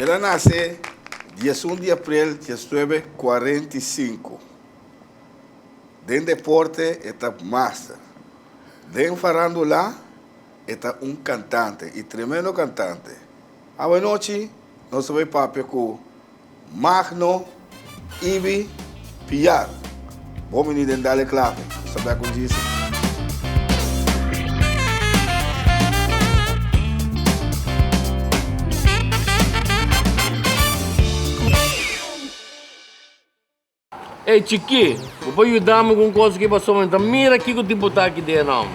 Ela nasce dia 1 de abril de 1945. Den deporte, está master. Den farándula, está cantante, e tremendo cantante. Boa noite, nós vamos papo com Magno Ibi Piar. Vamos menino dale clave, sabe como diz? Ei, Chiqui, vou ajudar-me com coisa que passou, então mira aqui que o tempo está aqui dentro, não.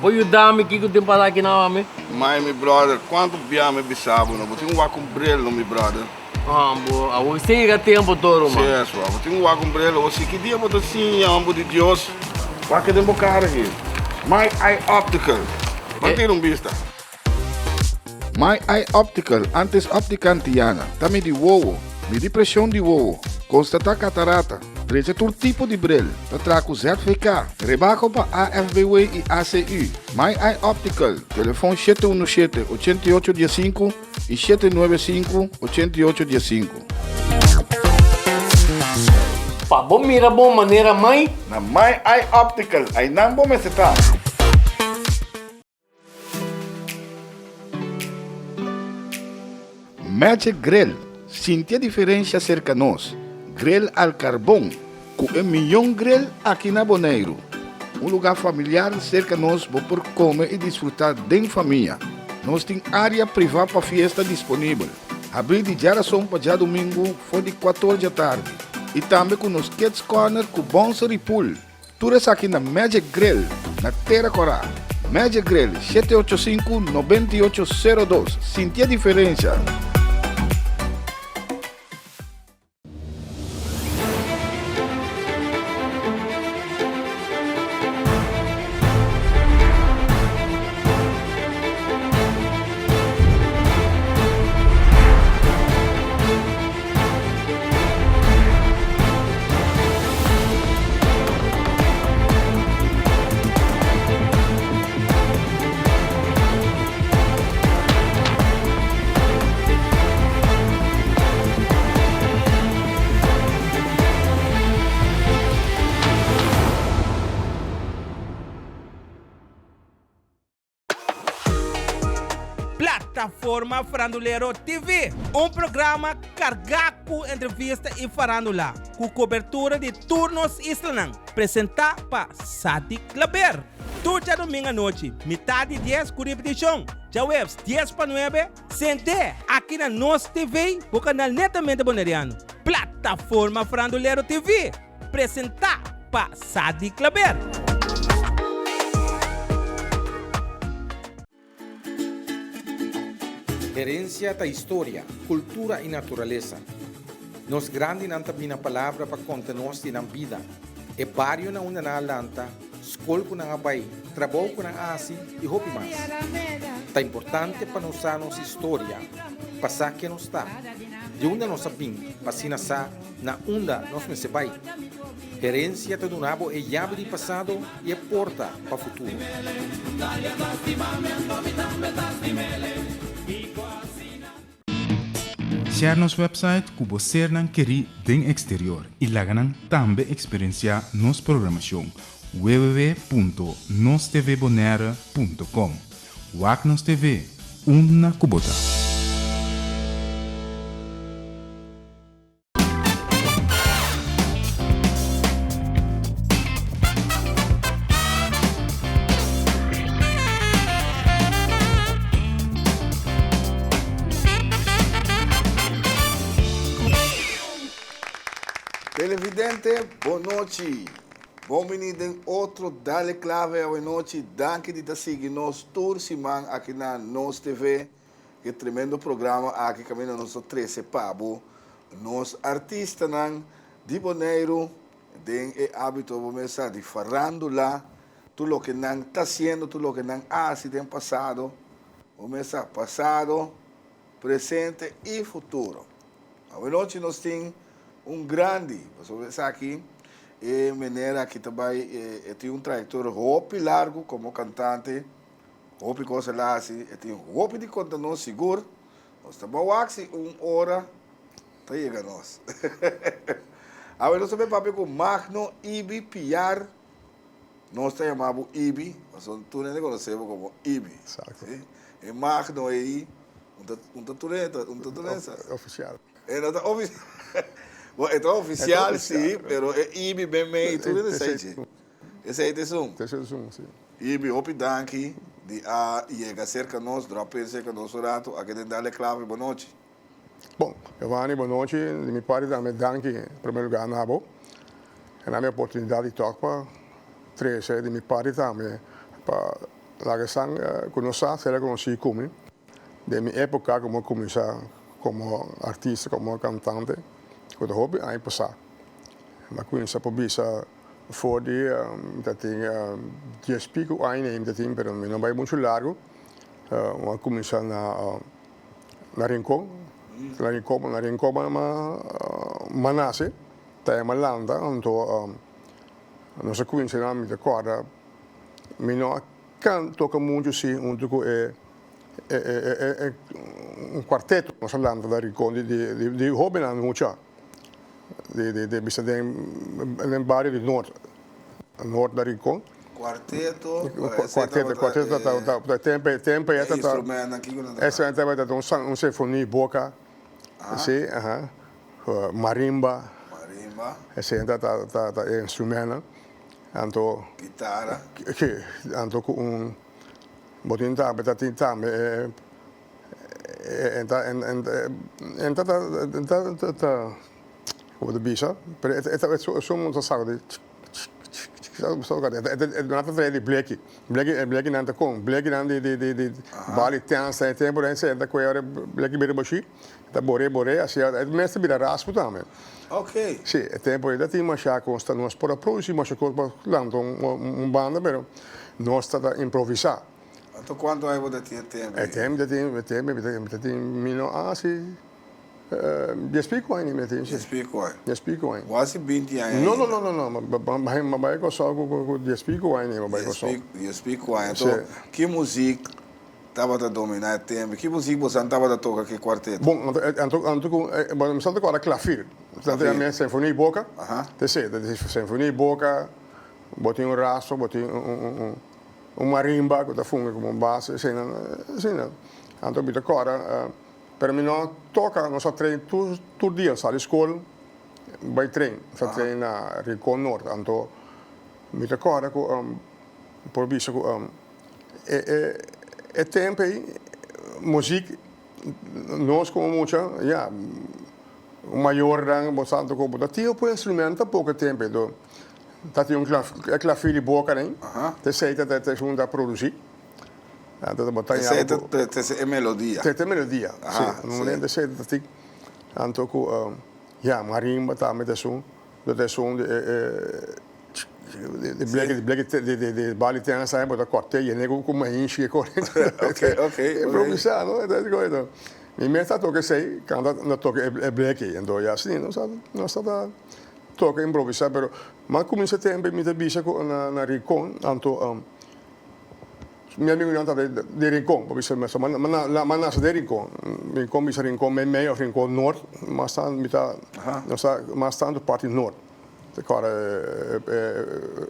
Vou ajudar-me aqui que o tempo está aqui, não, meu brother, quanto biame bisabo, não? Tem um brilho, meu brother. Boa, você chega tempo todo, mano. Sim, só, tem um brilho, você que dia botou assim, amor de Deus. Qual que é o cara aqui? My Eye Optical. Manter vista. My Eye Optical, antes óptica antiana, também de uovo, de depressão de uovo, constatar catarata, trecha todo tipo de brilho, trago certificado, rebaco para AFBW e ACU. My Eye Optical, telefone 717-8815 e 795-8815. Pá, bom mira, boa maneira, mãe. Na My Eye Optical, aí não vou me citar. Magic Grill, sentir a diferença cerca de nós. Grill al carbão, com 1 milhão grill aqui na Bonaire. Um lugar familiar cerca de nós, por comer e desfrutar de família. Nós temos área privada para festa disponível. Abrir de geração para já domingo, foi de 14 da tarde. E também com os Kids Corner com Bonser e Pool. Tudo isso aqui na Magic Grill, na Terra Corá. Magic Grill, 785-9802. Sentir a diferença. Plataforma Farandulero TV, um programa carregado com entrevista e farandula, com cobertura de turnos islanang, apresentado para Sadi Claber. Turja domingo à noite, metade de 10 com repetição, já webs 10 para 9, sente aqui na nossa TV, o canal netamente boneriano. Plataforma Farandulero TV, apresentado para Sadi Claber. Herencia da história, cultura e natureza. Nos grandes não tem palavra para contar-nos de vida. É barrio na una na lanta, escola com na abai, trabalho com na asi e hopi mais. É importante para nós nossa história, passar que nos está. De onde nós sabemos, passina sa na onda nós me se vai. Herência do nabo é chave de passado e é porta para o futuro. Share nos website que você não quer den exterior e lá ganam também experienciar nos programação www.nostvbonaire.com. Wagnos TV, uma kubota. Televidente, boa noite. Bom menino em outro Dale Clave, boa noite. Danke de estar seguindo nós toda semana aqui na Nos TV. Que tremendo programa aqui caminho nosso 13 pabo. Nos artistas de Bonaire, de hábito começar de farandula, tudo o que não está sendo, tudo o que não hace tem passado, começar passado, presente e futuro. Boa noite nós temos grande, você aqui, maneira que também tem trajetória roupa largo como cantante, roupa coisa lá assim, tem roupa de conta não seguro, Nós estamos aqui 1 hora, tá chegando nós. Agora nós também papel com Magno Ibi Piar, nós chamamos Ibi, mas tu não conhecemos como Ibi. Exacto. ¿Sí? E Magno aí, um tatueta. Oficial. Está oficial. Bueno, está oficial, Está sim, oficial. mas é Ibi bem meio, tu não sei. Esse aí é um. Terceiro zoom, sim. Ibi, hopi danki, de a chega cerca nós, dropa cerca nós rato, aqui dentro da clave, boa noite. Bom, Giovanni, boa noite. De minha parte, também danke, em primeiro lugar, Nabo. É a minha oportunidade de tocar para três, de minha parte também, para lá que são, conhecer, ser conhecido como, de minha época, como começar, como artista, como cantante, quando hobby, aí passar. Mas conhecer por bisa, voor die, dat ding, 10 pico aanneemt, dat ding, pero não vai muito largo. Uma começar na Rincon, na Rincon, Manase, tá uma landa, então nós conhecemos de corda, mas não can toca muito sim, pouco é quarteto, nós landa da Rincon, de hobby não muito. De bisa den barrio de norte da Rincon. Quarteto, Quarteto, tempo é instrumento aqui que não essa é uma sinfonia boca, sim, marimba, esse é instrumento, então guitarra, que então com botin também como de bisa, mas é só muito sabe só que não é de black não tá com black não de bali tem tempo aí é da coisa black bem baixo tá bore assim é mesmo vira raspo também. ok. Sim, é tempo aí da tem mais já consta nós para produzir mais coisa lançar banda, mas nós está a improvisar. Então quanto aí você tem tempo? É tempo, mino assim 10 pico aí mesmo. Explico aí. 10 pico aí. Quase 20 anos. Não, mas vai com só com 10 pico aí, mas vai com só. Explico aí. Então, que música estava a dominar o tempo? Que música você estava a tocar aqui quarteto? Bom, vamos saltar agora clafir. Portanto, a minha sinfonia boca. Sinfonia boca, botei raço, botei marimba, que está funga como base, assim, então bita agora. Para mim não toca, nós treino todo dia, sai da escola, vai treino, treino na Rincon Norte, então me agora por isso é tempo aí, música, nós como muita, o maior rang, bastante como da tio por instrumento pouco tempo, então tá tem clafir de boca né, te sei te junta a produzir. É melodia. Tem melodia, sim. Não lembro se tem tanto com marimba também de som de bali tem essa época da quarteto e nego com uma enche e corrente. Ok. Improvisar, não é das coisas. E mesmo tá toque sei, quando não toque é black, então já assim, não está toque improvisar, mas como esse tempo me deixa na Rincon, então minha amigo não está de Rincon, porque mas nasce de Rincon bisa Rincon meio Rincon Norte, mas está mais tanto parte Norte. Agora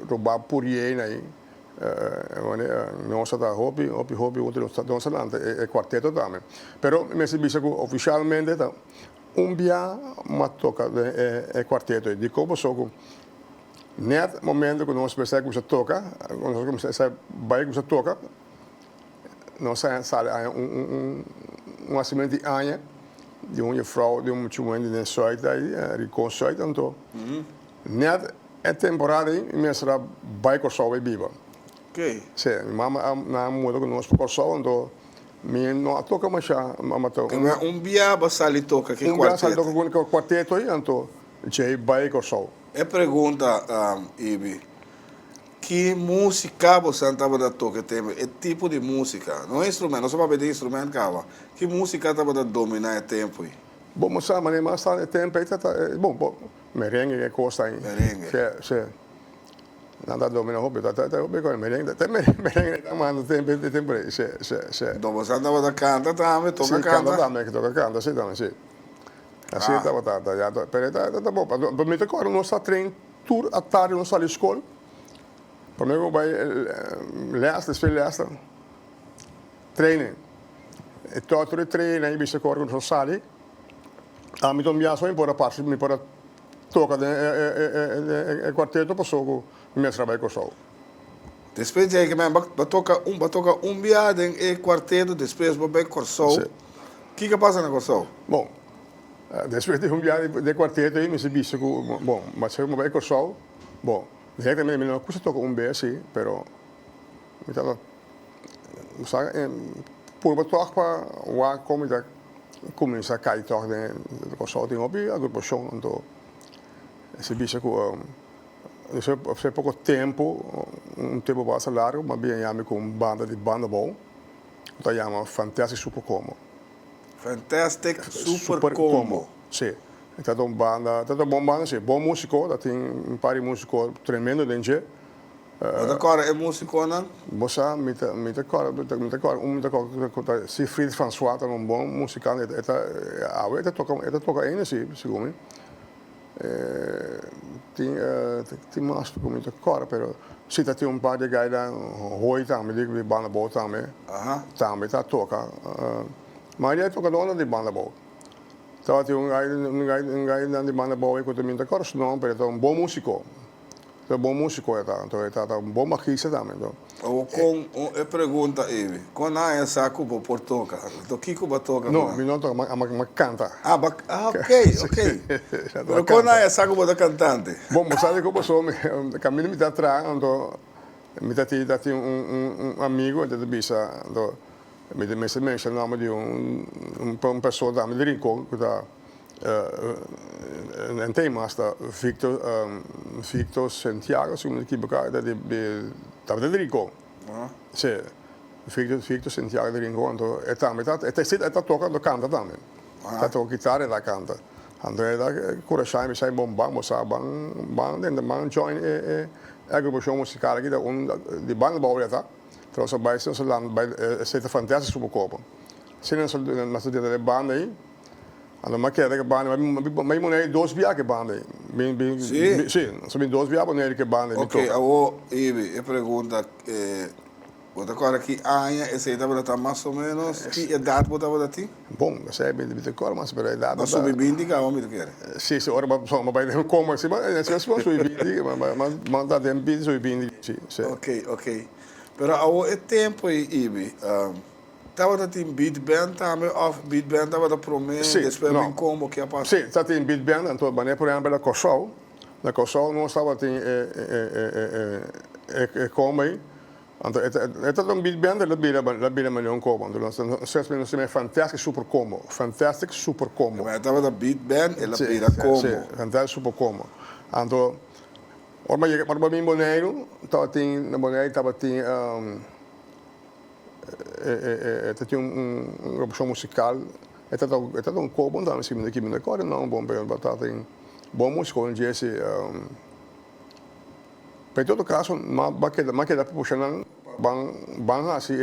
roubar por aí aí, nós está hobby outro está lá é quarteto também. Pero me se bisa oficialmente tá dia mas toca é quarteto de como só net momento que nós pensamos que toca, quando nós começamos vai que toca, nós sai um assimento de anha de uma frau de chumende de sorte aí reconstruído então net é temporada aí me será vai com só viva. Ok. Sim, mama na muda que nós por só então me não toca mais mama toca. Dia basali toca que quarteto. Basali toca com quarteto aí então já vai com só. É pergunta, Ibi, que música você estava a tocar? É tipo de música, não é instrumento, não só para pedir instrumento, cara. Que música estava a dominar o tempo? Bom, mas está o tempo aí, bom, merengue é coisa aí. Merengue. Sim. Nada domina hobby, tá hobby com merengue, até merengue tá mano tempo aí, se. Então você andava da canta também, toca Sim, canta canta. também, que toca canta, sim também, sim. Assim tá, já, pero tá bom. Para mim agora nós está trein tour à tarde nós saímos escola. Para mim eu vai lesta, speel lesta. Treinen. E tot de treinen, je bist agora nós saí. A mim também só embora parte, me para toca de quarteto passou com meu trabalho com sol. Depois de que me toca biado em quarteto, depois vou bem Corsol. O que passa na Corsol? Bom, depois de biado de quarteto aí, me se visto com, bom, mas eu vai com sol. Bom, diretamente não custa tocar B assim, pero me tá sabe, por botar para o como da começa a cair toch de Corsol tem hobby, a grupo show então se visto com Você pouco tempo, tempo bastante largo, mas bem chama com banda bom, então chama Fantastic Super Combo. Fantastic Super Combo. Sim. Então é uma banda, sim, bom músico, tem par de músico tremendo dentro. Mas agora é músico não? Você Siegfried François é bom músico, ele toca ainda sim, segundo. Tem mais como muito cora, pero se tá tem par de guys lá, Roy também, de banda boa também. Também tá toca. Mas ele toca dona de banda boa. Então tem guy de banda boa que também tá cora, não, pero é bom músico. É bom músico então tá bom maquista também, então. Ou com pergunta ele, quando é saco por toca, do que vai tocar? Não, me não toca, mas canta. Ok. Mas quando é saco para cantante? Bom, mas sabe como sou, caminho me dá atrás, então me dá amigo, então bisa, então me mention o nome de uma pessoa da de Rincon, que tá een thema is dat Victor Santiago, zo moet ik bekijken, dat de Rico. Sim, Victor Santiago de Rincon, então é também tá tocando canta também. Tá tocando guitarra e canta. Então é da coragem, sai bom dentro man join a grupo musical aqui da de banda boa tá. Trouxe a base so land by sete fantástico super copa. Se não só na sua de banda aí. Ando maquete que banda, mas monei dois viagens que banda. Sim, só bem dois viagens monei que banda. Ok, agora eu pergunta, você agora aqui aña, essa idade está mais ou menos, que idade você vai ter? Bom, você é bem de cor, mas pela idade. Mas sub 20 que homem tu quer? Sim, ora mas vai como assim, mas se sub 20, mas dá tempo de sub 20, sim. Ok. Pero agora é tempo aí, estava tem beat band também, off beat band estava da promessa, depois vem como que passa. Sim, está tem beat band, então banhe por exemplo na Corsol não estava tem como aí, então é um beat band, ela vira melhor como, então nós temos Fantastic Super Combo, Mas estava da beat band, ela vira como. Sim, Fantastic Super Combo, então para mim boneiro, estava tem na boneiro estava tem tinha grupo musical, é um combo também, se me daqui me decora não bom bem batata tem bom músico onde esse em todo caso mas que dá para puxar bang assim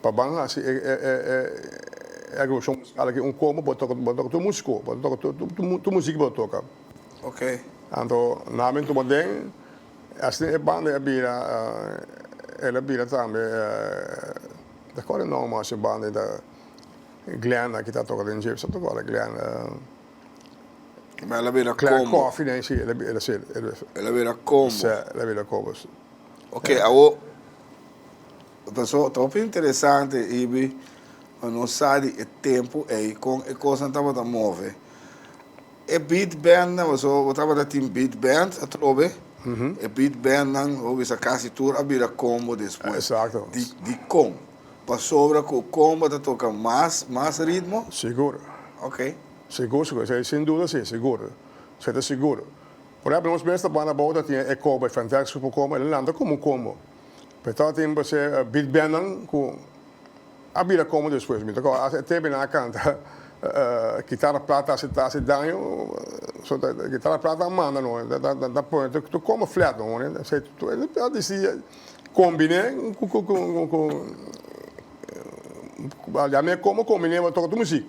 para bang assim é grupo musical aqui combo botar tu músico botar tu música botar tocar. Ok. Então na mente modern assim é banda ela vira também da cor não mais banda da Glenn aqui está tocando em Jersey, tocando Glenn. Mas ela vira Glenn como? Coffee, né? Sim, ela vira como? Sim, ela vira como. Ok, agora pessoal, top interessante e não sabe o tempo aí com a coisa estava a mover. É beat band, você estava da team beat band, a trove. E beat band não, ou essa casa tour a vira combo depois. Exato. De com. Para sobra com combo da toca mais ritmo. Seguro. Ok. Seguro, sem dúvida sim, seguro. Você está seguro. Por exemplo, nós mesmos banda boa tinha é combo, Fantastic Super Combo, ele anda como combo. Então tem você beat band com a vira combo depois, então até bem na canta. guitarra prata se danho, so guitarra prata manda no, da ponto tu como flat no, né? Se tu disse combine com a minha como combine vai tocar música.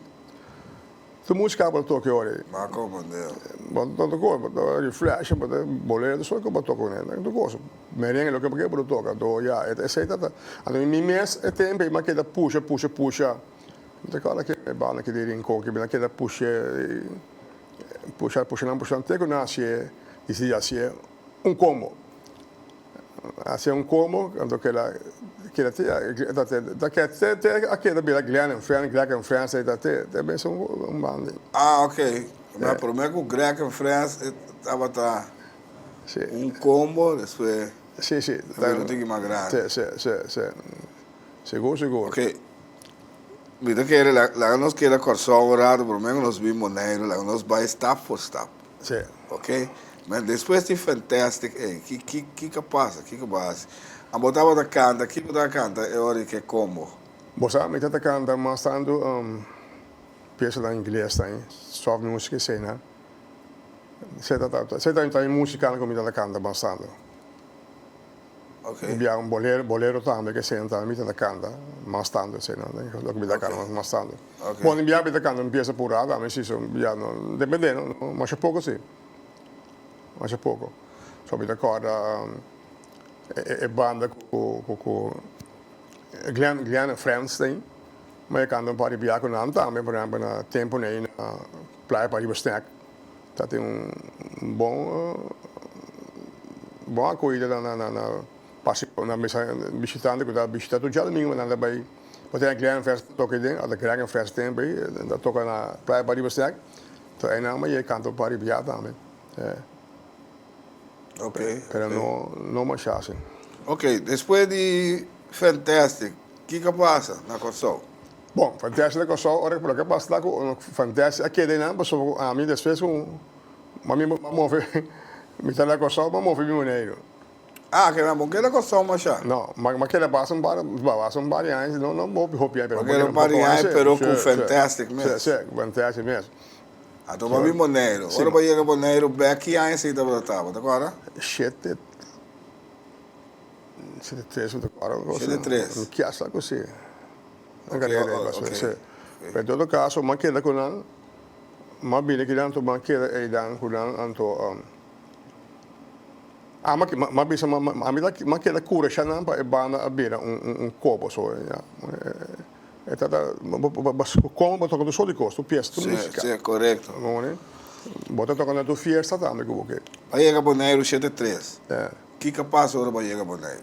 Tu música para tocar ora. Marco Bandel. Bom, tanto coisa, flash, bolero, só que eu toco né, tu gosta. Merengue, lo que eu toco, do já, essa tá. A mim mês é tempo, mas que da puxa. Então, cara que é bom que direm com que bem que da puxa, até que nasce e se assim como. Assim como quando que ela até aquela bela Glenn em França também são banda. Ah, ok. Mas primeiro o Greg em França estava combo, depois Sim. não tem que mais grande. Sim. Seguro. Ok. Mira que la nos queda corso horário, por menos nós vimos nele, la nos vai step por step. Sim. Ok? Mas depois de fantástico, que passa? A botava da canta, é hora que é como. Você me está cantando, mas estando peça em inglês, tá? Só música sei, né? Você tá em música como me está cantando bastante. Ok. Abbiamo un bolero também que senta, mi está cantando, mas tanto, sei, não? Lo que me está cantando, mas tanto. Ok. Bom, abbiamo está cantando empieza apurada, mas isso, dependendo, mas é pouco sim. Mas é pouco. Só me recorda é banda com Glenn Friends tem, mas canta para viajar com nada também, por exemplo, na tempo nem na praia para ir snack. Tá tem bom acolhida na passi na mesa visitante que dá visita todo dia domingo na daí pode ter Glenn Friends toca dentro, a Glenn Friends tem bem, da toca na praia para ir snack. Então aí não, mas canta para viajar também. Ok. Pero não mais assim. Ok, depois de Fantastic, o que passa na Corso? Bom, Fantastic Corso, ora por que passa lá com Fantastic, aqui daí não, mas a mim depois com me tá na Corso, mas move meu dinheiro. Ah, que não, que Corso mas já. Não, mas que passa variantes, não move roupiar, pero que variantes, pero com Fantastic mesmo. Sim, Fantastic mesmo. Então, mas vi Moneiro. Ora vai chegar Moneiro, back aí se tá botava, tá agora? 7-3 agora. 7-3. Que acha que você? Ok. Em todo caso, mas que da com mas bem que não mas que é dan com anto mas bisa mas que da cura já não é banda a beira copo só já. É tata como botar com só de custo peça tu música. Sim, correto. Não é? Botar tocando tu fiesta também que você. Vai chegar Moneiro 7-3. É. Que passa ora vai chegar Moneiro?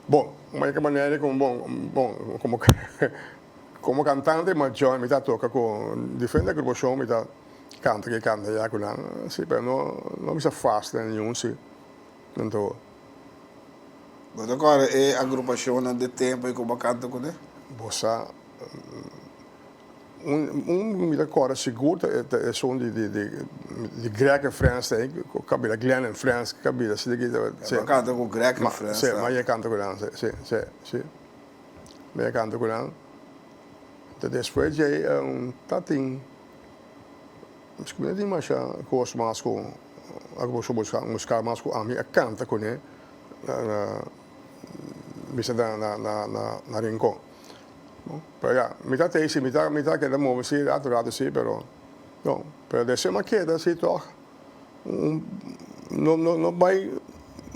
Bom, mas que maneira como cantante, mas eu me toca com diferentes grupos show, me canta já com lá, sim, mas não me fácil nenhum, sim. Então, Mas agora é a agrupação de tempo e como canta com ele? você me recorda seguro é som de Greg em França, cabelo Glenn em França, cabelo assim Você canta com Greg em França. Sim, mas eu canto com ele, sim. Mas eu canto com ele. Então depois eu tatim. Mas como eu digo mais gosto mais com a música mais com a minha canta com ele. Bisa na rincón. Pero ya, mitad te dice, mitad que damos decir, aturado sí, pero no, pero de ese queda así todo, no va a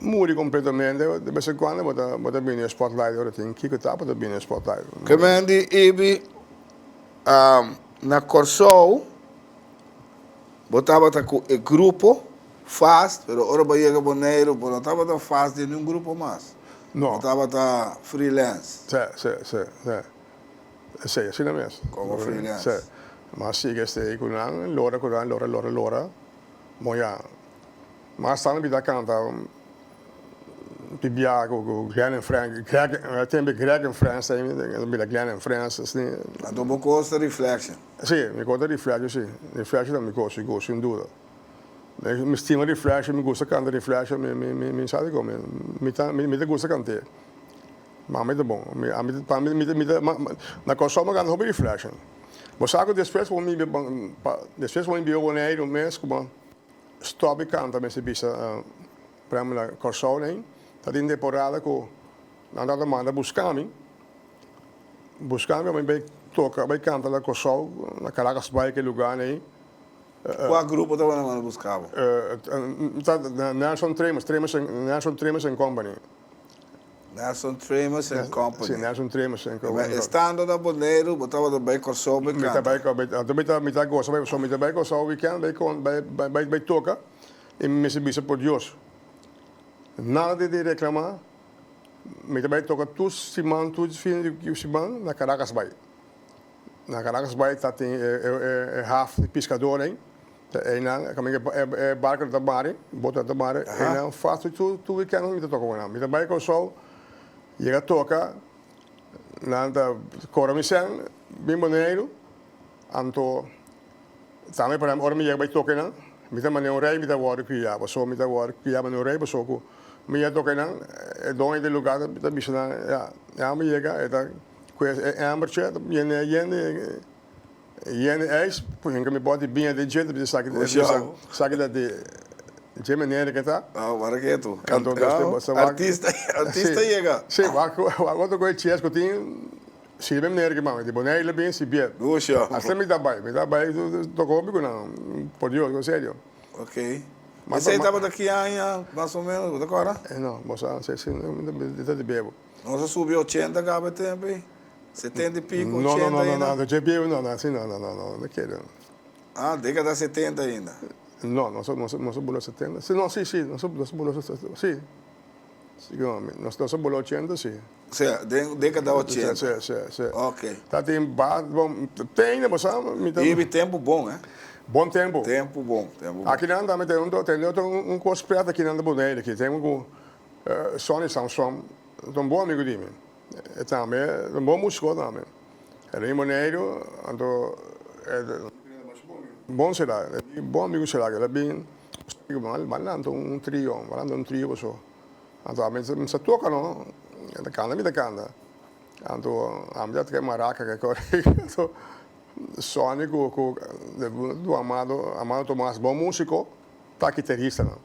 morir completamente, de vez en cuando bota bien el spotlight, ahora tiene que quitar, bota bien el spotlight. Que me andi ibi na Corso, botava com o grupo fast, pero ahora vai chegar Moneiro, não estava tão fast de nenhum grupo mais. No, Estava freelance. sí, así no es. Como freelance. Sí, mas sigue este con Lora, moja, mas staan bij dat kant aan, Bibiago, Glenn en Frank, Greg en Frans, bij Glenn en Frans, Então, vou costa reflection. sì, mi conta riflesso, sì, riflesso non mi gosto, sin duda. Mi stima riflesso, mi gusta cantare riflesso, mi sa di come, mi gusta cantare. Ma mi è buono, na cosa ma canto hobby riflesso. Mas sabe que depois vou enviar o dinheiro mês como stop e canta, mas se bisa para a Corsol, né? Tá em temporada com nada manda buscar-me, mas bem toca, bem canta na Corsol, na Caracas Bay, aquele lugar, né? Qual grupo estava na buscar? Nelson Tremors and Company. Nelson Tremors and Company. Sim, Nelson Tremors and Company. Estando na Boneiro, botava do bem Corsol, bem canta. Também gosta, só me também gosta o weekend, bem toca, e me se bisa por Deus. Nada de reclamar, me também toca tudo fim de semana na Caracas Bay. Na Caracas Bay tá tem half de pescador, hein? É barco da mar, bota da mar, e não faço tudo weekend me toca com me também Corsol, chega toca, nada coromisen, bem Boneiro, anto também para hora me chega vai tocar não. Me também não rei, me dá hora criava, só me dá hora criava não rei, só que me ia tocar não, é dono do lugar da bicha, já me chega, é amberche, Jene ijs, porque me pode bem de jeito, de saque da de maneira que tá. Ah, para que tu? Artista chega. Sim, agora com o Chies que tem, se bem maneira que mama, de boné ele bem se bem. Puxa. Até me dá bem, tocou comigo não, por Deus, sério. Ok. Mas você estava daqui a mais ou menos, agora? Não, moça, sei se de bebo. Nós subiu 80 cada tempo aí. 70 e pico, 80 não, de bebo não, assim não quero. Ah, década 70 ainda. Não somos 70. Sim, nós somos 70. Sim. Nós somos 80, sim. Sim, década 80. Sim. Ok. Tá tem bom, tem, mas e tempo bom, né? Bom tempo. Tempo bom. Aqui não anda, tem um cosplay aqui não anda bonito aqui. Tem Sony Samsung, um bom amigo de mim. Também, um bom músico também. Ele é Boneiro, ando bom será, bom amigo será, ele é bem, malando um trio, só. Então, me se toca não, me canta. Então, a mulher que é maraca, que corre, então, Sônico, do Amado Tomás, bom músico, tá guitarrista não.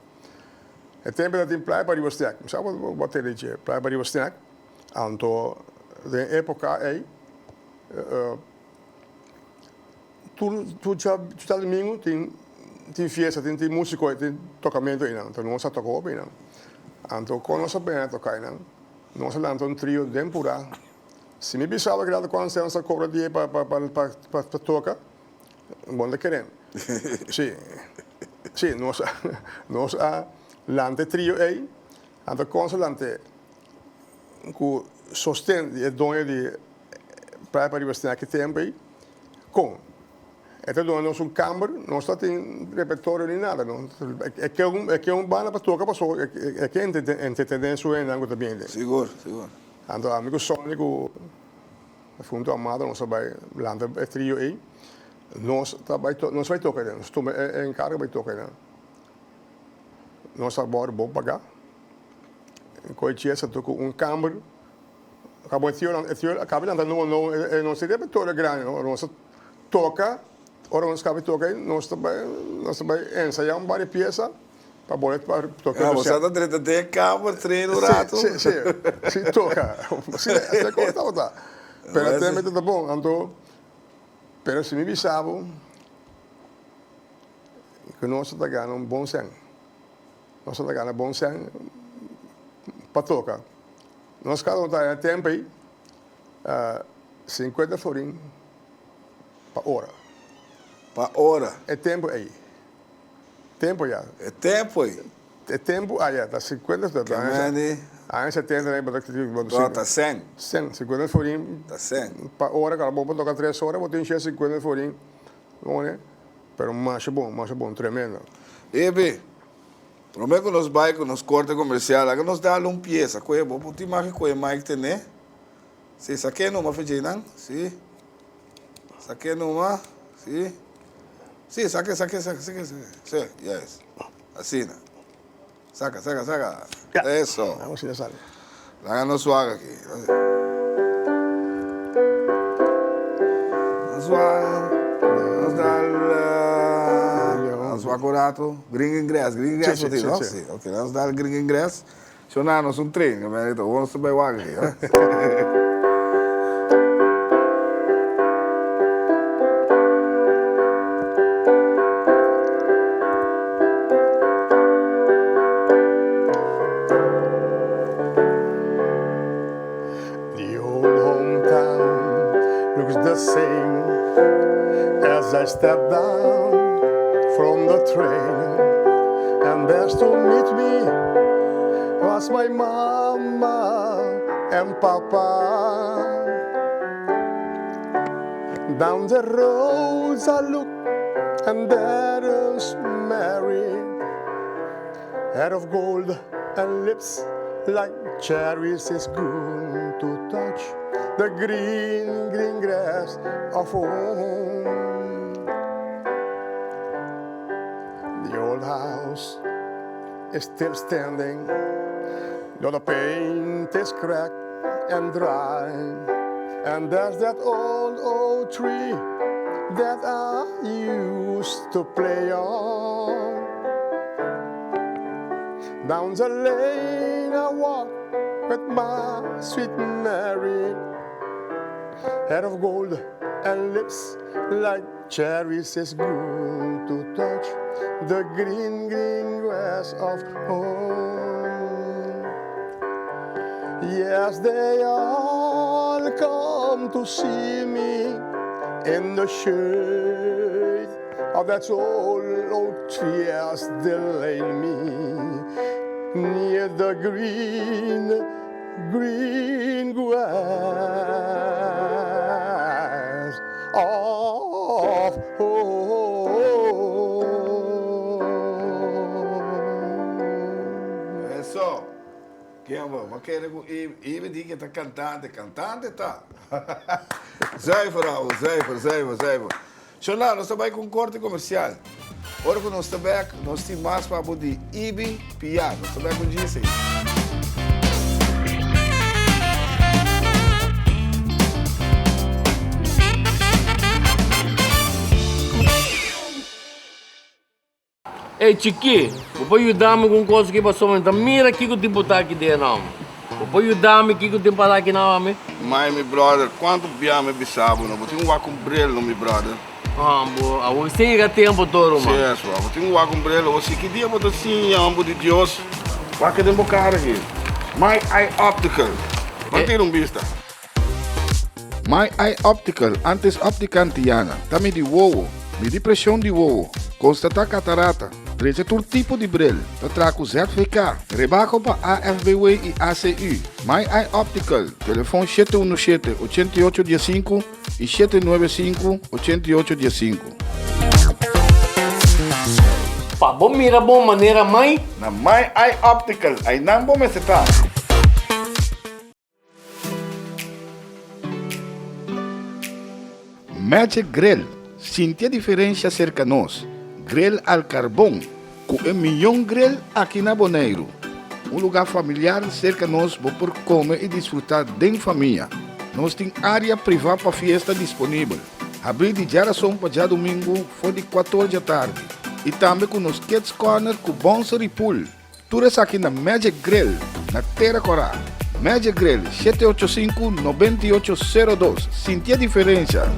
É tempo da tem praia para você, sabe o bater de praia para você, então, na época aí, tu já domingo tem festa, tem músico, tem tocamento aí não, então nós tocou bem não. Então, quando nós sabemos tocar não, nós lançamos trio de temporada. Se me pensava que quando você cobra dinheiro para tocar, bom de querer. Sim, nós lançamos trio aí, então quando lançamos com sostém é dono de para universidade que tempo aí, com então nós câmara, nós não tem repertório nem nada, não. É que banda para tocar, passou, é que entendência é algo também. Seguro. Então amigo Sônico, fundo amado, nós vai lançar trio aí, nós vai tocar, nós estamos em carga vai tocar, nós agora vamos pagar, coitinha se tocou câmara, acabou de não se repertório grande, nós toca. Ora, nós acabamos de tocar, nós também ensaiamos várias peças para poder tocar. Você está treinando até cabo, treino o rato. Sim, toca. Sim, até como está. Mas até me está bom. Então, mas se me avisava que nós estamos ganhando um bom sangue. Nós estamos ganhando um bom sangue para tocar. Nós cada um está em tempo aí, 50 florim para hora. Para hora. É tempo aí. Tempo já. É tempo aí. É tempo aí, tá 50, tá. Aí 70, né, tá 100. 100, 50 florim. Tá 100. Para hora, cara, vou tocar 3 horas, vou ter encher 50 florim. Bom, né? Pero macho bom, tremendo. E bem, como que nos vai com nos cortes comerciais, que nos dá uma pieza, coisa boa, porque mais coisa mais que tem, né? Se saque numa feijão, sim. Saque numa, sim. Sim, saque. Sim, yes. Assim, né? Saca. Isso. Vamos ir a sala. Háganos suave aqui. Vamos dar Swakurato, Gringo Ingress. Gringo Ingress, Sim, sim, não? sim. Sim. Ok, vamos dar Gringo Ingress. Nós um treino, então vamos subir o aqui. The old hometown looks the same as I step down from the train, and there's to meet me was my mama and papa. Down the roads I look, and there is Mary, head of gold and lips like cherries. Is good to touch the green, green grass of home. The old house is still standing, though the paint is cracked and dry. And there's that old oak tree that I used to play on. Down the lane I walk with my sweet Mary, head of gold and lips like cherries. Is good to touch the green, green grass of home. Yes, they all come to see me in the shade of that old oak tree as they lay me near the green, green grass of home. Eso. Wat ken ik even die que cantante tá. Zuiver, ouwe, zuiver. Jonah, nós estamos aí com um corte comercial. Agora que nós estamos aqui, nós temos mais para poder Ibi Piano. Nós estamos com GC. Ei, Chiqui, vou ajudar-me com coisa que passou, então mira aqui que eu te botar aqui dentro, não. Vou ajudar-me aqui que eu te falar aqui, não, amigo. Mas, meu brother, quanto piano me sabe, não? Tem um brilho, meu brother. Você chega tempo todo, mano. Sim, só. Tem um brilho. Você que dia você sim, amo de Deus. Vai que tem um cara aqui. My Eye Optical. Vai ter vista. My Eye Optical, antes óptica antiana. Também de uovo, de pressão de uovo. Constatar catarata. Trecha todo tipo de brilho. Trago certificado. Rebaco para AFBW e ACU. My Eye Optical. Telefone 717-8815 e 795-8815. Pá, bom mira, bom maneira, mãe. Na My Eye Optical. Aí não vou me setar. Magic Grill. Sinta a diferença cerca de nós. Grill al carbão, com um milhão grill aqui na Bonaire. Um lugar familiar cerca de nós para comer e desfrutar de família. Nós temos área privada para festa disponível. Abrir de geração para já domingo, foi de 14 da tarde. E também com os Kids Corner com Bonsor e Pool. Tudo isso aqui na Magic Grill, na Terra Corá. Magic Grill, 785-9802. Sinta a diferença.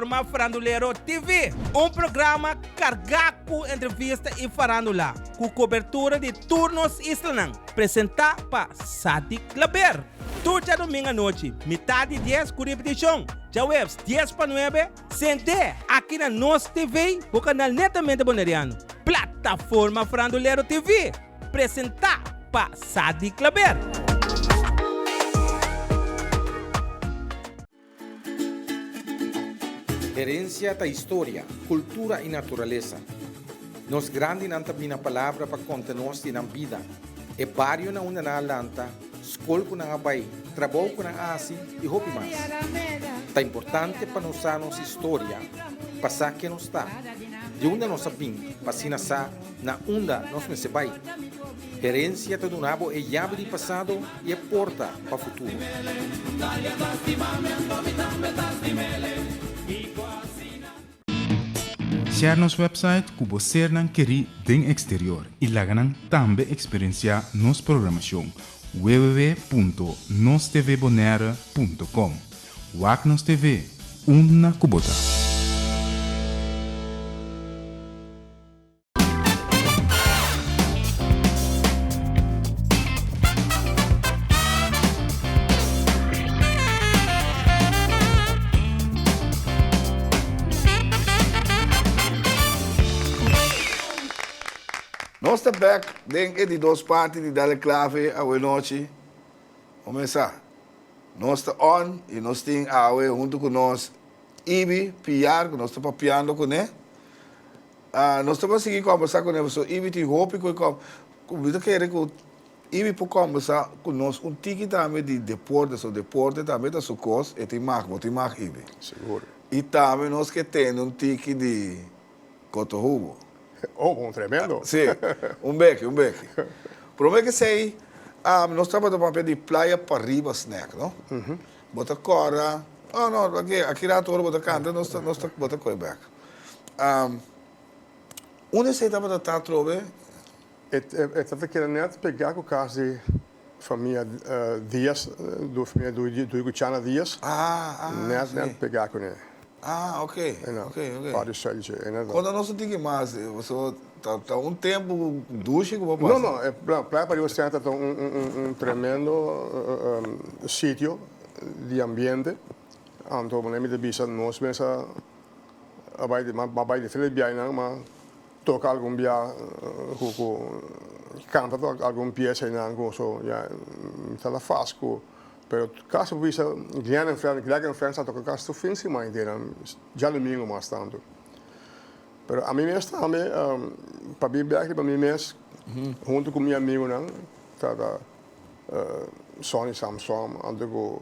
Plataforma Farandulero TV, programa cargado com entrevista e farándola, com cobertura de turnos islanang, apresentado para Sadik Laber. Turja domingo à noite, metade 10 com repetição. Já webs 10 para 9, sente aqui na Nos TV, o canal netamente boneriano. Plataforma Farandulero TV, apresentado para Sadik Laber. Herencia da história, cultura e natureza. Nos grande nantabina palavra para conta-nos na vida. E barrio na una na lanta, escola ko na abay, trabalho ko na asi e hopi mais. Tá importante para nós a nossa história, passar que nos está. De onde nós sabim, passina sa, na onda nós me sebai. Herência do nabo é chave de passado e é porta para o futuro. Share nos website que você não quer den exterior e lá ganham também experienciar nos programação www.nostvbonaire.com. WAC Nos TV, uma kubota. Nós estamos back dentro de duas partes de Dale Clave a noite. Começar. Nós estamos on e nós temos junto com nós Ibi, Piar, que nós estamos piando com ele. Nós estamos seguindo conversar com ele. So, Ibi tem roupa que eu quero que Ibi pode conversar com nós um tique também de deporte. So, deporte também da sua coisa e tem mais Ibi. Seguro. E também nós que temos um tique de cotorrubo. Oh, bom, tremendo. Sim, um beque. Problema que sei, nós estamos no papel de praia para riba snack, não? Bota cora, não, aqui lá todo bota canta, nós bota coi back. Onde você estava da trove? Estava querendo net pegar com o caso de família Dias, do família do Guchana Dias. Net pegar com ele. Ok. Para isso aí, quando nós não temos mais, você tá um tempo duche como passa? Não, para você está um tremendo sítio de ambiente. Então, eu me debisa nós pensa abai de Felipe mas toca algum dia canta algum pieza e não so já está lá fácil. Pero caso visa glegan frente toca caso fim se mais dele já domingo mais tanto. Pero a mim mesmo também para viajar para mim mesmo junto com meu amigo não tá Sony Samsung ando com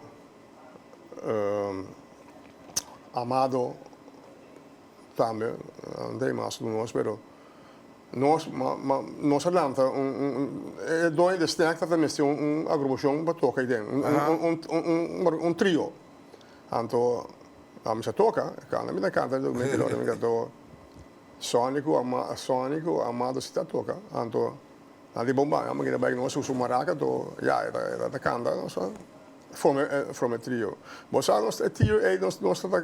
Amado também andei mais com nós pero nós Atlanta dois destaques também tem agrupação para tocar aí um trio então a mim se toca cada me canta do me canto Sônico Amado se toca então ali bomba a máquina vai nós usa maraca do já era canta nós from a trio você nós trio aí nós tá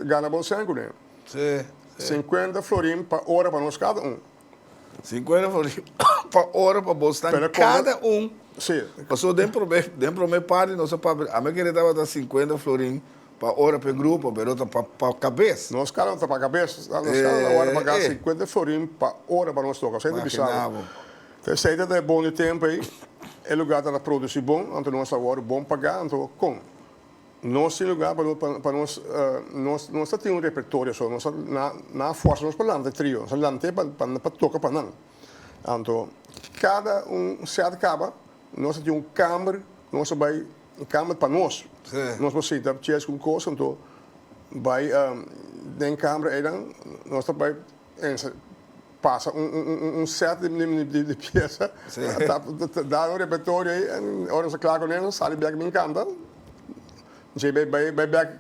ganha bom sangue né sim 50 florim para hora para nós cada 50 para hora para Boston, cada Sim. Passou dentro do meu parte, a minha querida estava a 50 florim para hora para grupo, para a cabeça. Nós cada para a cabeça, nós cada hora pagar 50 florim para hora para nós tocar. Sempre bizarro. Então, se é bom de tempo aí, é lugar para produzir bom, então nós agora bom pagar, então com. Nós temos lugar para nós temos repertório, só nós na força nós para trio, nós para tocar para não. Então cada se acaba, nós temos câmara, nós vai câmara para nós. Nós vamos sentar chairs com coisa, então vai den câmara aí nós vai passa set de peça, dá repertório aí, hora nós claro com eles, sai bem canta. Você vai back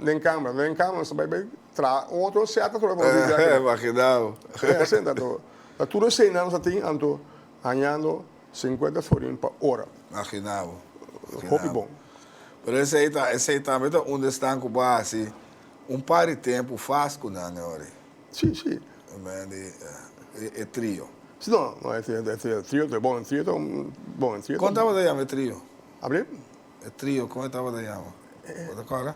den câmera você vai tra outro certo para você imaginava senta tudo assim não só tem anto ganhando 50 florim por hora imaginava hobby bom mas esse aí também onde está com base par de tempo faz com a Neori. Sim, sim. É trio. Sim, não, é trio, é bom em trio, bom em trio. Quanto estava de trio? Abrir? É trio, como estava de agora? Não decora,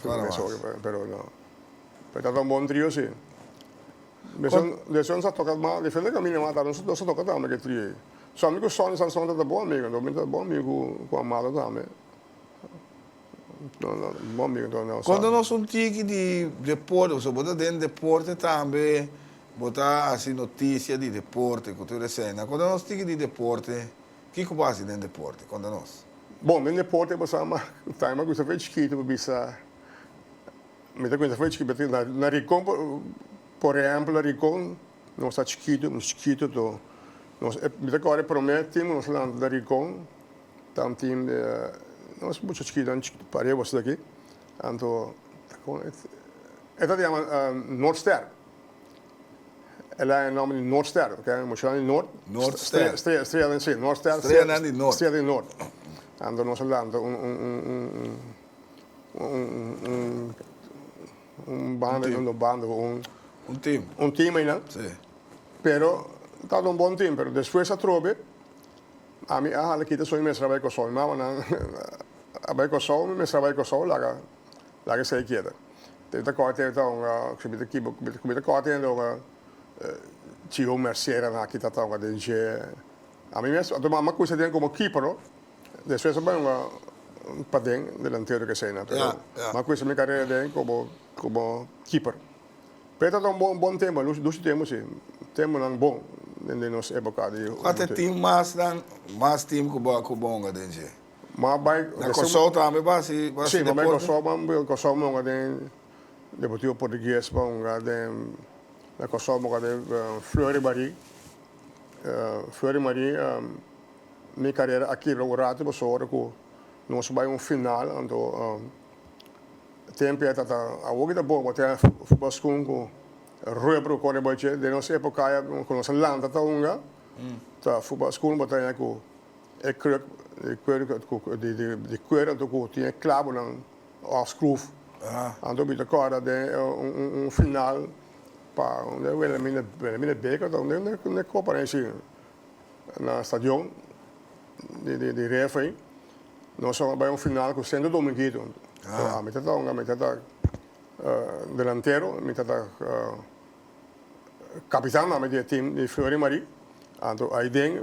Agora pero não. Pero estava um bom trio, sim. Deixa eu tocar mais, defende que a minha mata, não se toca também que trio. Só amigo Sony Sansão tá bom amigo, não tá bom amigo com a Amado também. Não, bom amigo então não. Quando nós um tique de deporte, você bota dentro de deporte também, botar assim notícia de deporte, cultura cena. Quando nós tique de deporte, o que passa dentro de deporte? Quando nós? Bom, dentro de deporte você ama, tá, mas você fez esquito para bisa. Me dá conta fez esquito na Ricom, por exemplo, na Ricom, não está esquito do nós me dá agora promete, nós lá na Ricom, tam time nós muito esquito antes para você daqui. Então, esta se chama Northstar. Ela é o nome de Northstar, ok? Mostrando em North. Northstar. Estrela em si, Northstar. Estrela em North. Estrela em North. Então, nós lá, Time. Time ainda. Sim. Pero, está um bom time, pero depois a trobe, a mim, aqui está só em trabalho com o sol, mas trabalho com o sol, me trabalho com o sol, lá que sei que é. Tem que cortar então, se me aqui, me cortar então, tio Mercedes aqui tá tão de a mim mesmo, então uma coisa tem como keeper, depois também um padrão delantero que sei, né? Uma coisa minha carreira tem como keeper. Pero tá um bom tempo, nós temos sim, temos um bom na nossa época de. Quanto time mais time que bom a DG? Mas vai. Na Kosovo também vai se sim, mas Kosovo não tem deportivo português, bom, na Kosovo tem Fleury Marie, minha carreira aqui no Rato, mas agora que nós vamos final, então tempo é a hoje tá bom, até futebol com Ruebro com o budget de nossa época com nossa landa tá unga, tá futebol com botar com é de cuero do que tinha clavo na screw. Então bita cara de final para onde ele me beca, então ne copa na stadion de refa. Nós vamos final com sendo dominguito. A metade delantero, metade capitão na media time de Fleury Marie. Então aí tem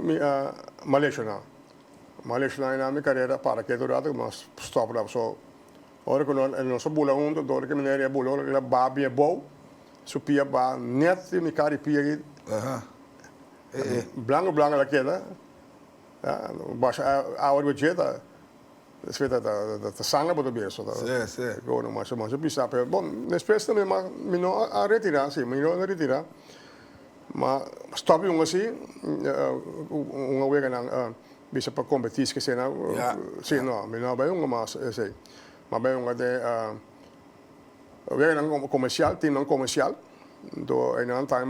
Malaysia na minha carreira para que durante mas stop lá só. Ora que nós bola junto, dora que minéria bola que babi é bom. Supia ba net mi cari pia. Blanco lá queda. Baixa a hora de jeta. Sveta da sangue pode ver só. Sim. Agora mas bisa pero bom, depois também me não a retirar, sim, me não a retirar. Mas stop um assim, uma vez que bisa para competir que cena, sim, não, me não vai mas sei. Mas bem um comercial, time não comercial, do em um time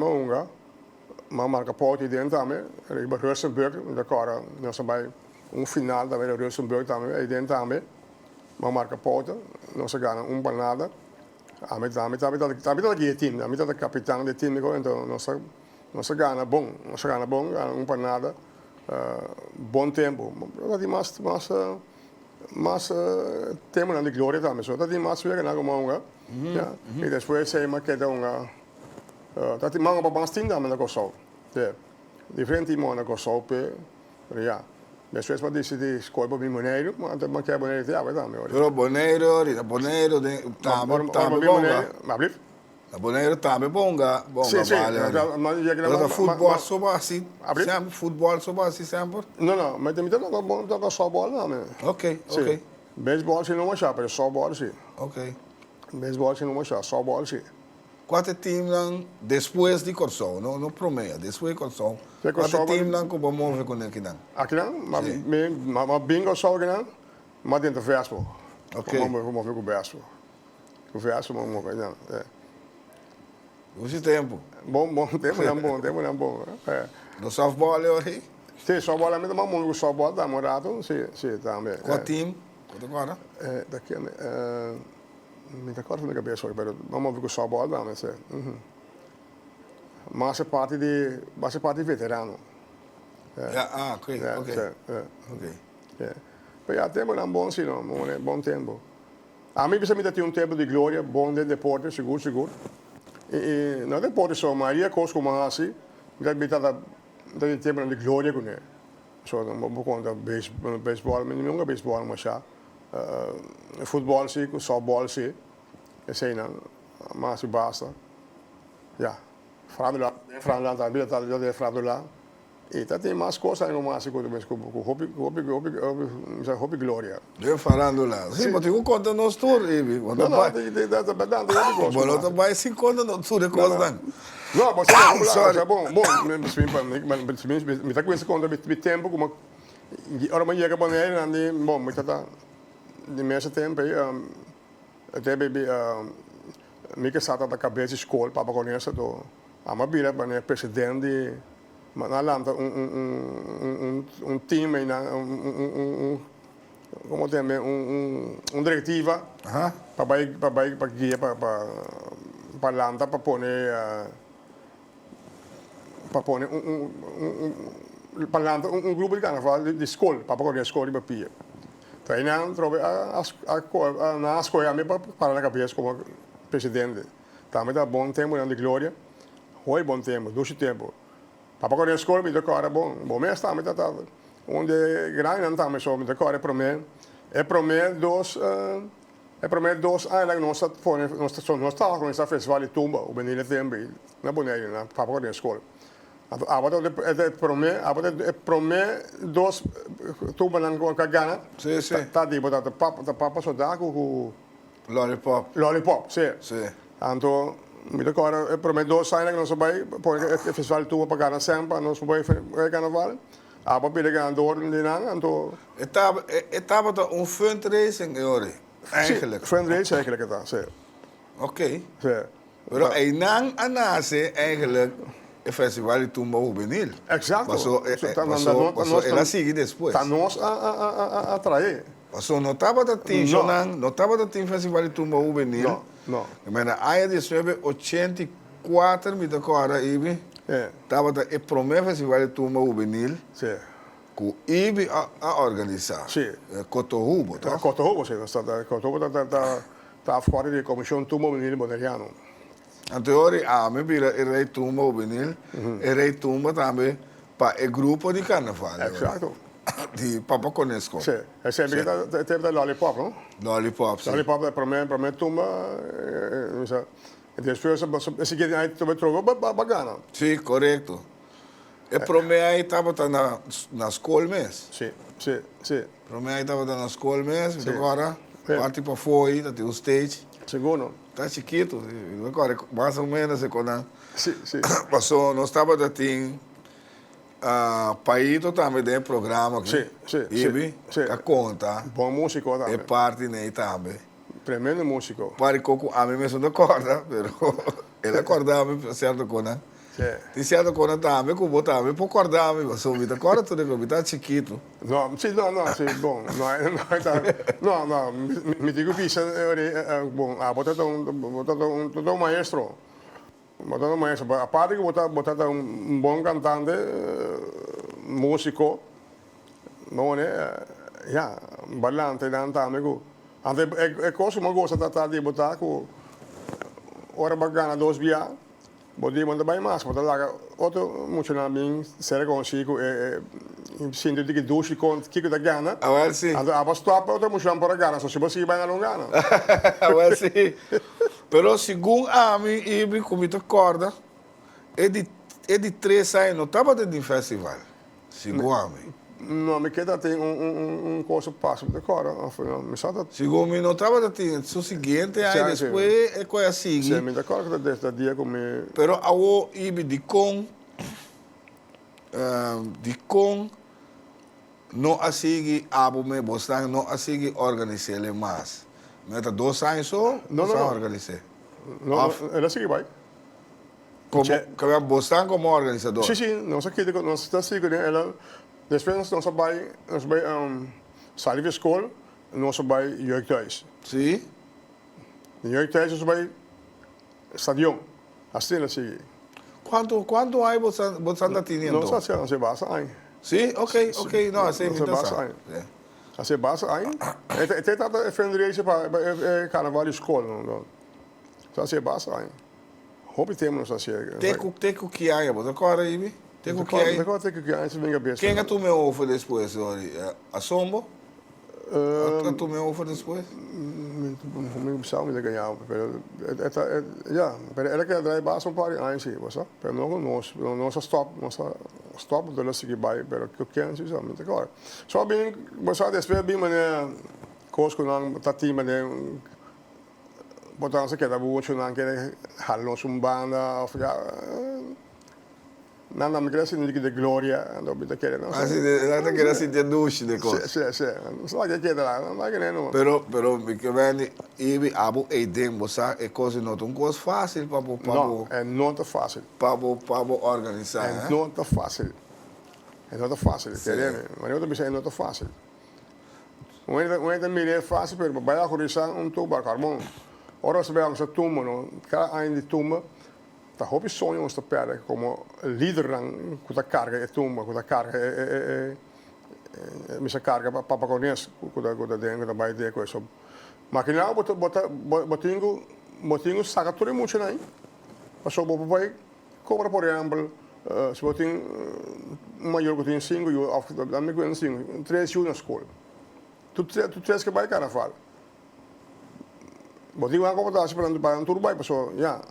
mas marca pode dentro também, riba Rosenburg, da cara, nós vai final da vez Rosenburg também, aí dentro também, mas marca pode, nós ganha panada, a metade aqui time, a metade capitão do time, então nós ganha bom, panada, bom tempo, mas temos de glória também, só tem mais ver na como e depois sei mais que tá tem manga para bastante também na Kosovo, diferente mão na Kosovo, já. Depois para decidir escolher para Boneiro, mas também quer Boneiro também. Pero Boneiro também bonga. Na Boneiro também bonga. Sim, mas futebol só assim. Futebol só assim sempre. Não, mas tem muito bom tocar só bola também. Ok. Beisebol se não achar, mas só bola sim. Ok. Beisebol se não achar, só bola sim. Quanto time depois de Kosovo, não promeia, depois de Kosovo. Quanto time não como move com aqui não? Aqui não, mas bingo só que não, mas dentro do Vespo. Ok. Como com o Vespo. O Vespo vamos ver não. Muito tempo. Bom, tempo não bom. No softball aí? Sim, softball ainda mas muito softball da morado, sim também. Qual time? Quanto agora? Daqui me recordo na cabeça, pero vamos ver com o softball, mas mas é parte de veterano. Ok. Mas já tempo não bom, sim, não, bom tempo. A mim precisa me ter tempo de glória, bom de deporte, seguro. E não deporte só, Maria coisa como assim, já me tá tempo de glória com ele. Só não vou contar beisebol, mas não é beisebol, mas já futebol sim, softball sim, esse não, mas basta. Ja, Frankrijk também está de Frankrijk. E tá tem mais coisas aí no máximo com hobby glória. Eu falando lá. Sim, mas tu conta no tour, Ibi. Não, tem Bolota vai se conta no tour de coisa não. Não, mas é bom, me tá com esse conta de tempo como ora mas chega para ele, bom, me tá de mês tempo aí, até bebê me que sata da cabeça escola para conhecer do a mabira para presidente na landa time aí como tem diretiva para guia para landa para pôr para landa grupo de carnaval de escola para conhecer escola de papia. Então não trobe na escola me para na cabeça como presidente. Também dá bom tempo de glória. Foi bom tempo, doce tempo. Para conhecer escola me decora bom mês também tá onde grande não também só me decora para mim dos nós está com essa festival de tumba o benile tempo na boneira na para conhecer escola. Agora para mim dos tumba não com cagana. Sim. Tá de botar papa só dá com Lollipop, sim. Então me decora para mim dos anos que nós vai porque festival de tumba para ganhar sempre nós vai carnaval. Aber bij de gaan door in então Estava fundraising, eigenlijk. Fundraising eigenlijk het sim. Ok. Sim. Pero aí não nasce eigenlijk o festival de tumba juvenil. Exato. Passou ela sigue depois. Tá nós a atrair. Passou não estava da não estava da festival de tumba juvenil. Não. Mas aí de 1984 me decora Ibi. Estava da primeiro festival de tumba juvenil. Sim. Com Ibi a organizar. Sim. Cotohubo, tá? Cotohubo, sim. Cotohubo tá fora da comissão tumba juvenil boneriano. Anterior a me vira o rei tumba juvenil, o rei tumba também para o grupo de carnaval. Exato. De Papa Conesco. Sim. É sempre que teve da Lollipop, não? Lollipop, sim. Lollipop é para mim tumba, depois esse que aí tu vai trocar bacana. Sim, correto. E para mim aí estava na escola mesmo. Sim. Para mim aí estava na escola mesmo, agora parte para fora, até o stage. Segundo. Tá chiquito, agora mais ou menos quando Sim. Passou, nós estava da Paito também tem programa aqui. Sim. Ibi, a conta. Bom músico também. É parte nele também. Tremendo músico. Para coco a mim mesmo não acorda, pero ele acordava certo quando. Tem certo quando também que eu também para acordar, mas só me acorda tudo que eu tá chiquito. Não, bom, não, me digo que isso bom, botar um maestro. Botar um maestro, a parte que botar bom cantante, músico, não é, balante também que ante é coisa uma coisa tá de botar com hora bacana dois dias. Bodi manda bem mais, mas lá outro muito na mim será consigo sinto que duche com que da gana. Agora sim. A bastante outro muito para gana, só se você vai na gana. Agora sim. Pero segundo a mim e como te acorda é de 3 anos não estava dentro do festival. Segundo a mim. Não, me queda tem coisa passo de cora, me salta. Segundo mim não estava dentro, o seguinte aí depois é coisa assim. Sim, me acorda desse dia como. Pero ao ibi de com não assigi abo me bostan não assigi organizar mais. Meta 2 anos só não organizar. Não, ela sigue vai. Como bostan como organizador. Sim, não sei que não está seguro, ela depois nós vai sair da escola, nós vai jeugdhuis. Sim. E eu tenho isso vai estadião. Assim assim. ¿Cuánto hay vos anda teniendo? Não se basa aí. Sí, ok, no, así Não se basa aí. Se basa aí. Tem tanta fundraiser para carnaval e escola, não. Só se basa aí. Hoop temos assim. Teco que hay, vos acorda aí? Teco que hay. Agora tem que aí se venga bem. Quem é tu me over después, sorry? A Sombo? A tu me over después? Não precisava me ganhar, pero ela quer dar base um par aí sim, você? Pero não stop do lance que vai, pero que eu quero sim, muito agora. Só bem, você despedir bem maneira coisa não tá time né botar se queda muito não quer hallo banda of ja nada me quer assim de glória ando bem quer não Assim, ela quer assim de duche de coisa. sim só que quer lá não vai querer não Pero me que vem e abo e dem você é coisa não tão coisa fácil para não é não tá fácil para organizar, é não tá fácil é não tá fácil entendeu mas eu também não tá fácil não é também fácil pero vai organizar tubo carbon ora se vai a tumba não cada ano de tumba tá hobby sonho ons te perde como líder com a carga é tumba com a carga missa carga para conhece com a dengue da vai de coisa mas que não botingo saca tudo muito aí passou por vai cobra por exemplo se botinho maior que tem 5 eu da me conheço 3 na escola tu três que vai carnaval botingo a comportar-se para um turbo vai passou já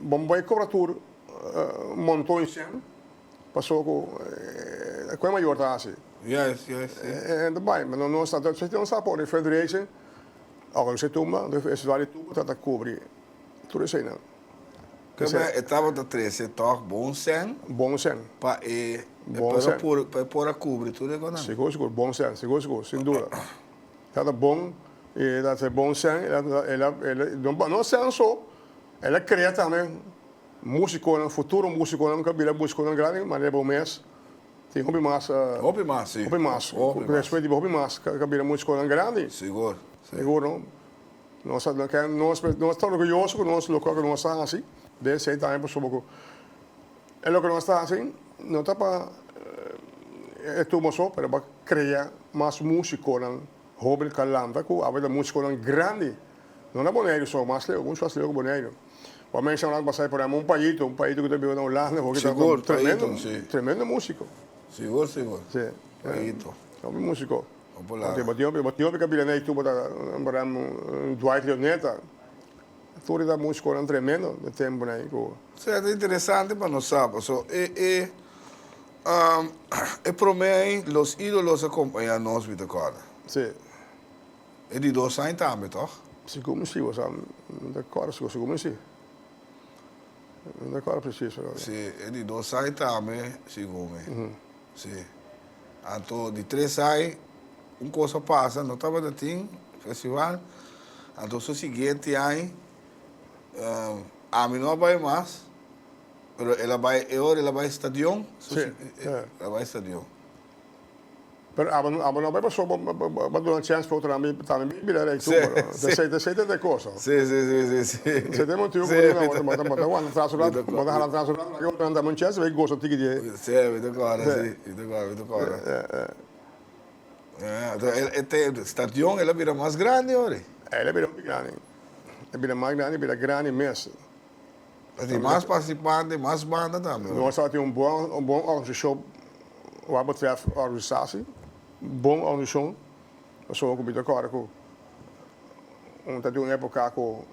Bombay cobertura montou em cima passou com a maior taxa Yes. daarbij maar dan staat dat zit ons op de federation agora se toma de festival tudo tá cobre tudo isso aí não Como estava da 13 toch bom sen para para cobrir tudo agora. seguro bom sen seguro sem dúvida tá bom e dat é bom sen ela não sen só ela cria também músico, futuro músico, não cabia músico não grande, mas é bom mês. Tem hobby mais, sim. Hobby mais. Respeito de hobby mais, cabia músico não grande. Seguro. Não. Nós estamos orgulhosos com nosso local que nós estamos assim. Desde sei também por sobre é o que nós estamos assim. Não está para é tudo só, para criar mais músico não hobby calanda, com a vida músico não grande. Não é boneiro só, mas é alguns faz legal boneiro. Para mim chamar para sair por aí um paíto que tem na Holanda, porque está tremendo músico. Seguro. Sim. Paíto. É um músico. Popular. Bateu que cabia nem tu botar Dwight Leoneta. Tudo da música é tremendo, de tempo né. Certo, é interessante para nós saber. So, para mim, os ídolos acompanham nós vida agora. Sim. E de 2 anos também, toch? Segundo sim, você da cara segundo sim. Da cara preciso. Sim, e de 2 anos também, segundo. Sim. Então, de 3 anos, coisa passa, não estava da festival. Então, o seguinte ano, a mim não vai mais, mas ela vai estadião. Sim. Ela vai estadião. Pero não vai passar para dar uma chance para outra também virar aí tudo. Deseita de coisa. Sim. Você tem motivo para não botar atrás eu não dá uma chance, vai gostar de. Sim, me agora. Então, estadião ela vira mais grande, olha. Ela vira grande. Ela vira mais grande, vira grande mesmo. Tem mais participantes, mais banda também. Nós temos bom organização, wat betreft organisatie. Bom organização. Zo ook bij de Karko. Omdat toen heb ik ook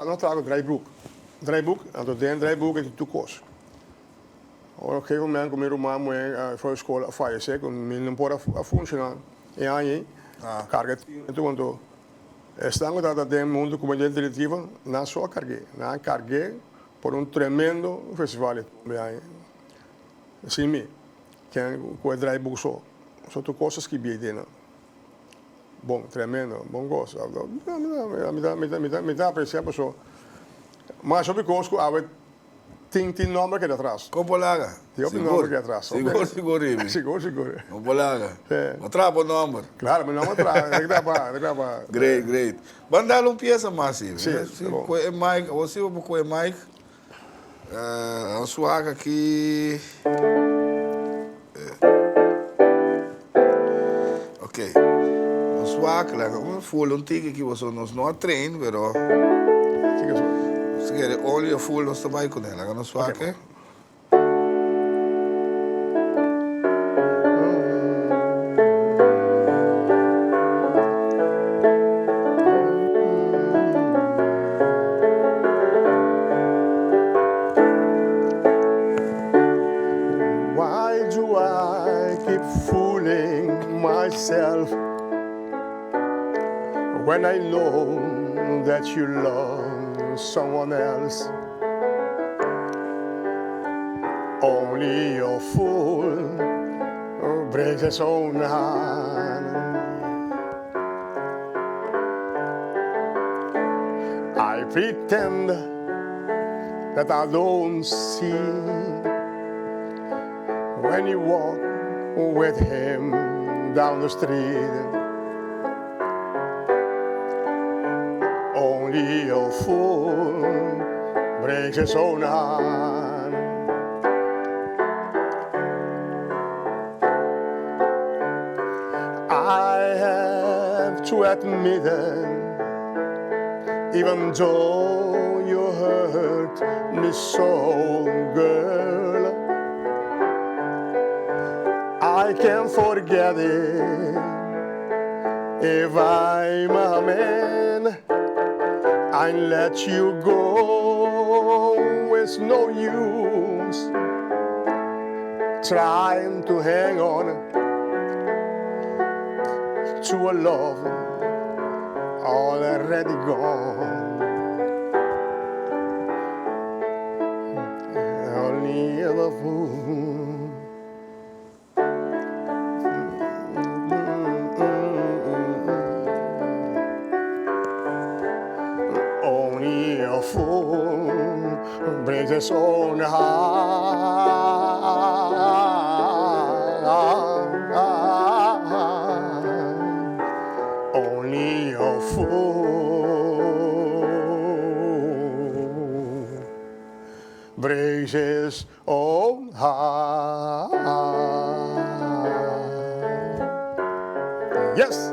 nós trago draaiboek, en tot den draaiboek in de toekomst. Op een gegeven moment kom ik maar voor de school afvallen, zeg, om mijn pora a funcionar. E aí, carga então estamos dat den mundo como diretiva na sua carga por tremendo festival também. Sim, que com o draaiboek são coisas que viedem. Bom, tremendo, bom gosto. Me dá apreciar, pessoal. Mas sobre conosco, Tem nome aqui atrás. Compolaga. Tem o nome aqui atrás. Seguro, seguro, Ibi. Seguro. Compolaga. É. Atrás o número. Claro, meu nome atrás. Tem que gravar. Great. Vamos dar uma peça mais, Ibi. Sim, Se tá bom. com o Mike, você vai com o Mike. A sua aqui. Ok. A sua aqui, full um ticket que você não treina, pero se quer olha a full nós trabalhamos com ela, a sua aqui. Why do I keep fooling myself when I know that you love someone else? Only a fool breaks his own heart. I pretend that I don't see when you walk with him down the street. Only a fool breaks his own heart. I have to admit it, even though you hurt me so, girl, I can't forget it. If I'm a man, I let you go. It's no use trying to hang on to a love already gone. Only a fool. Only a fool breaks his own heart. Only a fool breaks his own heart. Yes.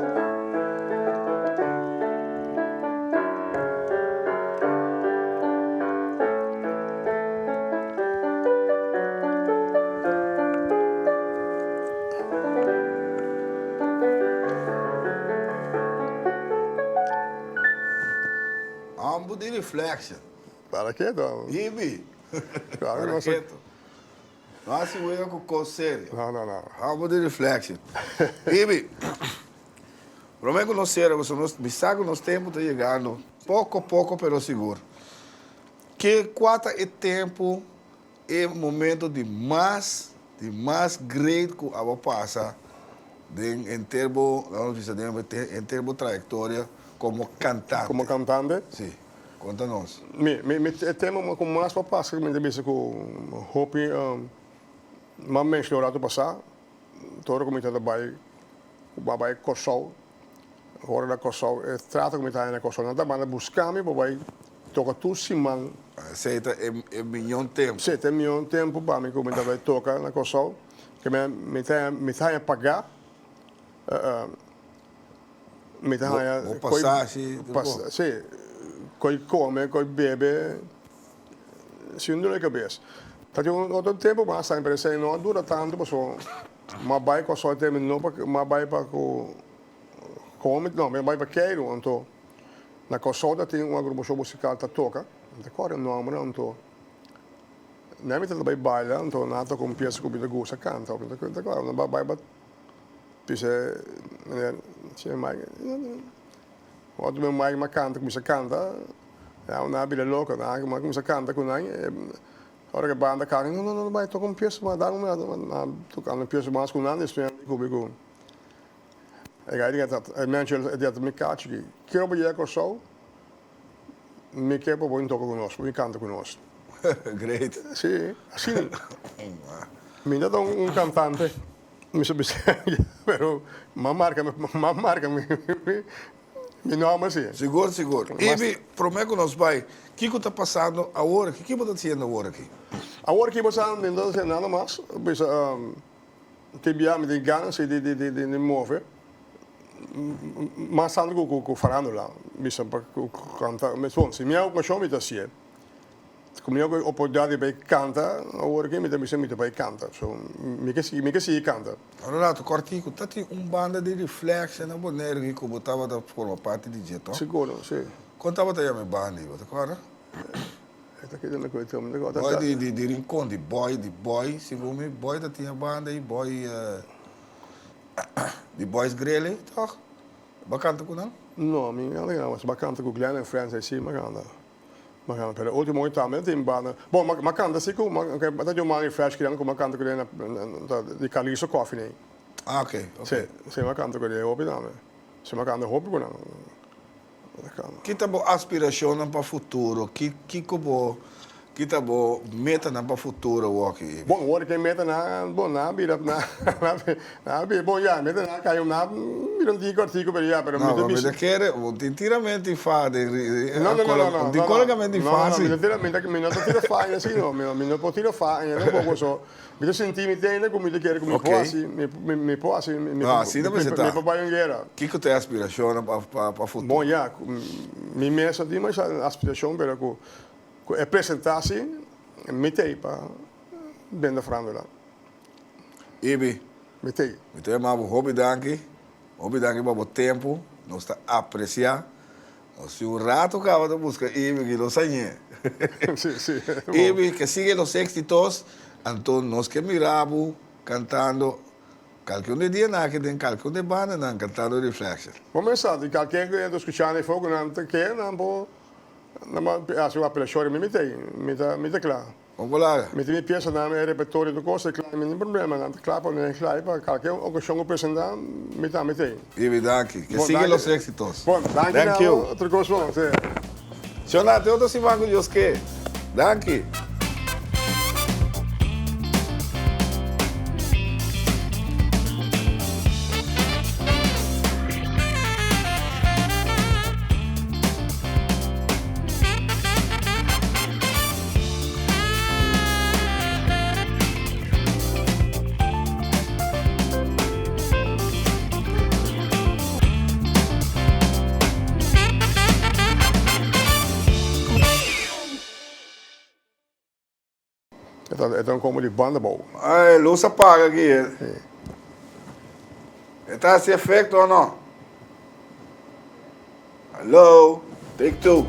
Ambos de reflection. Para quê, então? Ibi. Claro, Para não sei. quieto. Nós se vemos com coisa séria. Não. Ambos de reflection. Ibi. Prometo conhecer, você me sabe que nós temos de chegando pouco a pouco, pero seguro. Que quanto é tempo é momento de mais great que a vou passar em termos de trajetória como cantante. Como cantante, Sim, conta-nos. me tema com mais para passar, me deve ser com hope, mas me estou a passar, todo como está trabalho, o babai coçou, agora da coçou, trata como está na coçou, não está mais buscar-me, babai toca tudo simão. Aceita é milhão tempo. Sim, tem milhão tempo para mim como está vai tocar na coçou, que me está a pagar, me está Vou passar assim. sim, coi come, coi bebe, se não é cabeça. Tá de outro tempo, mas a empresa não dura tanto, mas vai com só terminou, mas vai para come, não, mas vai para queiro, então na coçoda tem uma agrupação musical que toca, não corre o nome, não, então nem me vai bailar, então nada com peça que eu gosto canta, então claro, não vai bailar, pisa, tinha mais outro meu mais canta, começa a cantar, não há bile louca, não começa a cantar com nós, agora que a banda canta, não vai tocar peça, mas dá tocar peça mais com nós, isso é comigo. Ik denk dat mensen die me kaartje geven. Kero bij jou zo, me keer op een token con ons, we canten con ons. Great. Sí, así. Mira, un cantante, me pero más marca mi nome assim. Seguro, seguro. Ibi, prometo nos pai, o que está passando agora? O que você está fazendo agora aqui? Agora que você não tem nada mais, mas me tem ganas de mover. Mas ando com farándola, bisa para cantar, mas bom, se me hago uma show me dá assim. Como eu oportunidade para cantar, agora que me dá me para cantar, so me que se canta. Renato, cortico, tá tem banda de reflexão na boneira que eu botava da forma parte de jeito. Seguro, sim. Contava até a minha banda, tá claro? Esta aqui não coisa, me negócio. Boy de rincón, de boy, segundo me boy da tinha banda e boy de boys grele, tá? Bacana com não? Não, não, mas bacana com Glenn e Friends assim, bacana. Bacana, pero último momento também tem banda. Bom, bacana assim com, até de uma refresh que não com bacana com de Caliço Coffee, né? Ah, ok. Sim, bacana com ele, hobby também. Sim, bacana hobby com não. Bacana. Que tá boa aspiração para o futuro? Que tá boa meta para o futuro aqui? Bom, agora que meta na bira bom já, meta na caiu na mirando artigo para já, pero não, mas quer inteiramente fácil. Não. Inteiramente fácil. Não tira faia assim, não, não pode tirar faia, não pouco só. Me senti me tem, como me quer como posso, me posso, me papai guerra. Que tem aspiração para o futuro? Bom, já, minha mesa tem mais aspiração para apresentar-se, me tem para vender frangula. Ibi, me tem mais hobby danke para o tempo, nós está apreciar. Se um rato acaba de buscar Ibi que lo sañe. Sim. Ibi que sigue los éxitos, então nós que miramos cantando qualquer dia na que tem qualquer banda cantando Reflection. Vamos pensar, de qualquer que eu escutar fogo não quer não vou a sua apelação me tem claro. Vamos lá. Me tem peça na minha repertório do curso, claro, não tem problema, não claro para qualquer ocasião apresentar, me tem. Ibi, danke. Que siga los éxitos. Bom, Thank you. Outra coisa, sim. Jonathan, eu tô se vendo Deus que. Danke. Então como de banda boa. Ai, luz apaga aqui. Está esse efeito ou não? Hello? Take two.